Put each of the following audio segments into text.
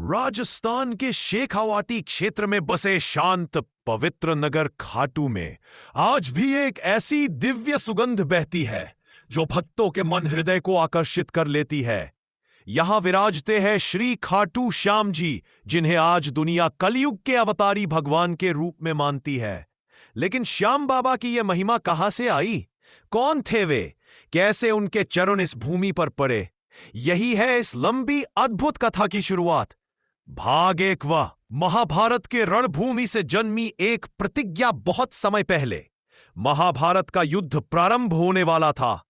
राजस्थान के शेखावाटी क्षेत्र में बसे शांत पवित्र नगर खाटू में आज भी एक ऐसी दिव्य सुगंध बहती है जो भक्तों के मन हृदय को आकर्षित कर लेती है। यहां विराजते हैं श्री खाटू श्याम जी, जिन्हें आज दुनिया कलयुग के अवतारी भगवान के रूप में मानती है। लेकिन श्याम बाबा की यह महिमा कहां से आई? कौन थे वे? कैसे उनके चरण इस भूमि पर पड़े? यही है इस लंबी अद्भुत कथा की शुरुआत। भाग 1वां। महाभारत के रणभूमि से जन्मी एक प्रतिज्ञा। बहुत समय पहले महाभारत का युद्ध प्रारंभ होने वाला था।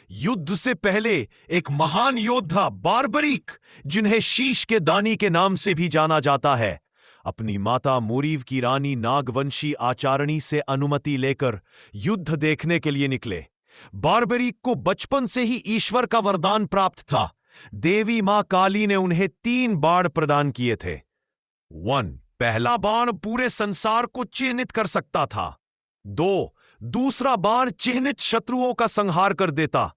युद्ध से पहले एक महान योद्धा बारबरीक, जिन्हें शीश के दानी के नाम से भी जाना जाता है, अपनी माता मोरीव की रानी नागवंशी आचारणी से अनुमति लेकर युद्ध देखने के लिए निकले। बारबरीक को बचपन से ही ईश्वर का वरदान प्राप्त था। देवी मां काली ने उन्हें 3 बाण प्रदान किए थे। 1. पहला बाण पूरे संसार को चिह्नित कर सकता था। 2. दूसरा बाण चिह्नित शत्रुओं का संहार कर देता।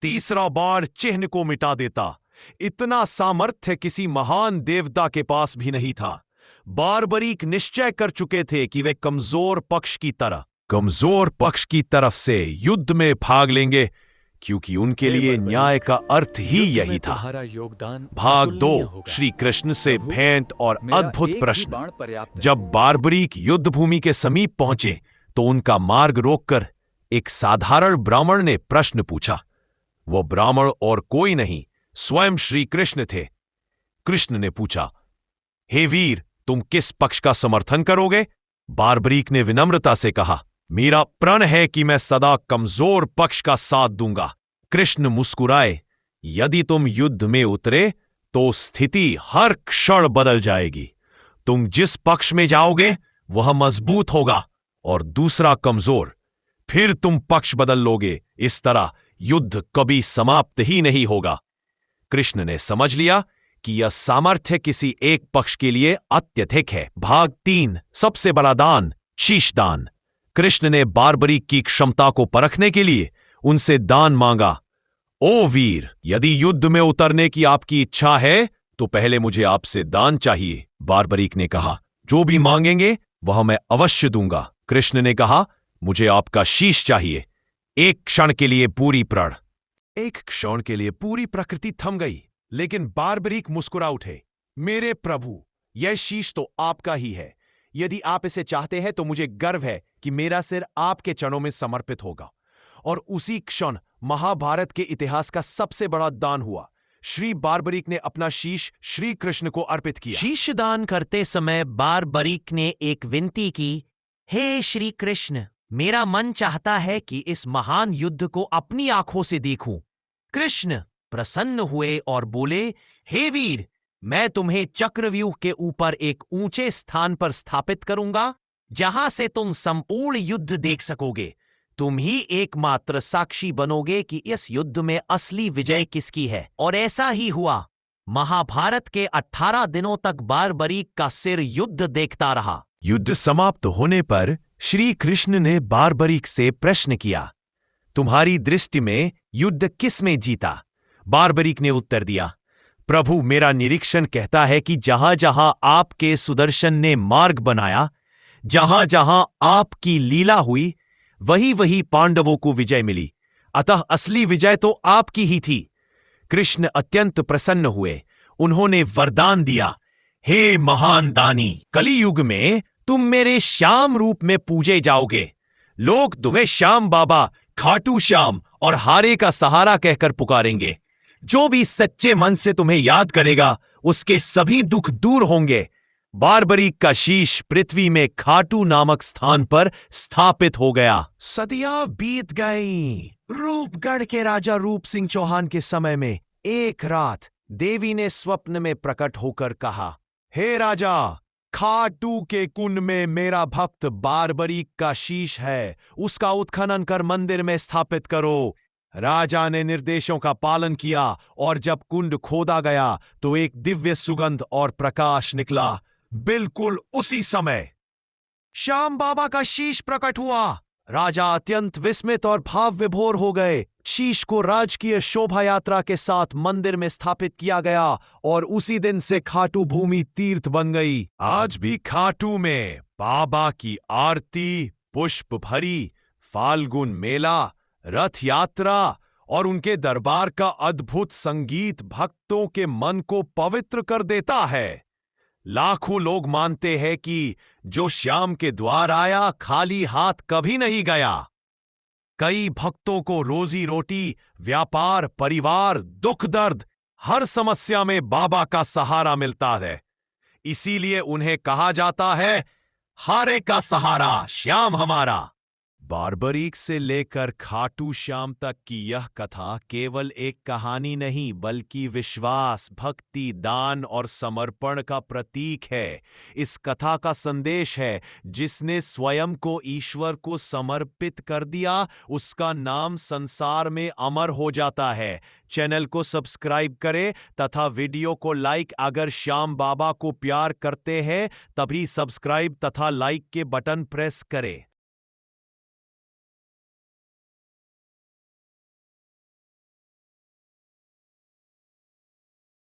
तीसरा बाण चिह्न को मिटा देता। इतना सामर्थ्य किसी महान देवता के पास भी नहीं था। बारबरीक निश्चय कर चुके थे कि वे कमजोर पक्ष की तरफ से युद्ध में भाग लेंगे, क्योंकि उनके लिए न्याय का अर्थ ही यही था। भाग 2। श्री कृष्ण से भेंट और अद्भुत प्रश्न। जब बारबरीक युद्ध भूमि के समीप पहुंचे तो उनका मार्ग रोककर एक साधारण ब्राह्मण ने प्रश्न पूछा। वो ब्राह्मण और कोई नहीं, स्वयं श्री कृष्ण थे। कृष्ण ने पूछा, हे वीर, तुम किस पक्ष का समर्थन करोगे? बारबरीक ने विनम्रता से कहा, मेरा प्रण है कि मैं सदा कमजोर पक्ष का साथ दूंगा। कृष्ण मुस्कुराए, यदि तुम युद्ध में उतरे तो स्थिति हर क्षण बदल जाएगी। तुम जिस पक्ष में जाओगे वह मजबूत होगा और दूसरा कमजोर। फिर तुम पक्ष बदल लोगे। इस तरह युद्ध कभी समाप्त ही नहीं होगा। कृष्ण ने समझ लिया कि यह सामर्थ्य किसी एक पक्ष के लिए अत्यधिक है। भाग 3। सबसे बड़ा दान, शीशदान। कृष्ण ने बारबरीक की क्षमता को परखने के लिए उनसे दान मांगा। ओ वीर, यदि युद्ध में उतरने की आपकी इच्छा है तो पहले मुझे आपसे दान चाहिए। बारबरीक ने कहा, जो भी मांगेंगे वह मैं अवश्य दूंगा। कृष्ण ने कहा, मुझे आपका शीश चाहिए। एक क्षण के लिए पूरी प्रकृति थम गई, लेकिन बारबरीक मुस्कुरा उठे। मेरे प्रभु, यह शीश तो आपका ही है। यदि आप इसे चाहते हैं तो मुझे गर्व है कि मेरा सिर आपके चरणों में समर्पित होगा। और उसी क्षण महाभारत के इतिहास का सबसे बड़ा दान हुआ। श्री बारबरीक ने अपना शीश श्री कृष्ण को अर्पित किया। शीश दान करते समय बारबरीक ने एक विनती की, हे श्री कृष्ण, मेरा मन चाहता है कि इस महान युद्ध को अपनी आंखों से देखूं। कृष्ण प्रसन्न हुए और बोले, हे वीर, मैं तुम्हें चक्रव्यूह के ऊपर एक ऊंचे स्थान पर स्थापित करूंगा, जहां से तुम संपूर्ण युद्ध देख सकोगे। तुम ही एकमात्र साक्षी बनोगे कि इस युद्ध में असली विजय किसकी है। और ऐसा ही हुआ। महाभारत के 18 दिनों तक बारबरीक का सिर युद्ध देखता रहा। युद्ध समाप्त होने पर श्री कृष्ण ने बारबरीक से प्रश्न किया, तुम्हारी दृष्टि में युद्ध किस में जीता? बारबरीक ने उत्तर दिया, प्रभु, मेरा निरीक्षण कहता है कि जहां जहां आपके सुदर्शन ने मार्ग बनाया, जहां जहां आपकी लीला हुई, वही वही पांडवों को विजय मिली। अतः असली विजय तो आपकी ही थी। कृष्ण अत्यंत प्रसन्न हुए। उन्होंने वरदान दिया, हे महान दानी, कलियुग में तुम मेरे श्याम रूप में पूजे जाओगे। लोग तुम्हें श्याम बाबा, खाटू श्याम और हारे का सहारा कहकर पुकारेंगे। जो भी सच्चे मन से तुम्हें याद करेगा उसके सभी दुख दूर होंगे। बारबरीक का शीश पृथ्वी में खाटू नामक स्थान पर स्थापित हो गया। सदियां बीत गई। रूपगढ़ के राजा रूप सिंह चौहान के समय में एक रात देवी ने स्वप्न में प्रकट होकर कहा, हे राजा, खाटू के कुंड में मेरा भक्त बारबरीक का शीश है, उसका उत्खनन कर मंदिर में स्थापित करो। राजा ने निर्देशों का पालन किया और जब कुंड खोदा गया तो एक दिव्य सुगंध और प्रकाश निकला। बिल्कुल उसी समय श्याम बाबा का शीश प्रकट हुआ। राजा अत्यंत विस्मित और भाव विभोर हो गए। शीश को राजकीय शोभा यात्रा के साथ मंदिर में स्थापित किया गया और उसी दिन से खाटू भूमि तीर्थ बन गई। आज भी खाटू में बाबा की आरती, पुष्प भरी फाल्गुन मेला, रथ यात्रा और उनके दरबार का अद्भुत संगीत भक्तों के मन को पवित्र कर देता है। लाखों लोग मानते हैं कि जो श्याम के द्वार आया खाली हाथ कभी नहीं गया। कई भक्तों को रोजी रोटी, व्यापार, परिवार, दुख दर्द, हर समस्या में बाबा का सहारा मिलता है। इसीलिए उन्हें कहा जाता है, हारे का सहारा श्याम हमारा। बारबरीक से लेकर खाटू श्याम तक की यह कथा केवल एक कहानी नहीं बल्कि विश्वास, भक्ति, दान और समर्पण का प्रतीक है। इस कथा का संदेश है, जिसने स्वयं को ईश्वर को समर्पित कर दिया उसका नाम संसार में अमर हो जाता है। चैनल को सब्सक्राइब करें तथा वीडियो को लाइक। अगर श्याम बाबा को प्यार करते हैं तभी सब्सक्राइब तथा लाइक के बटन प्रेस करें।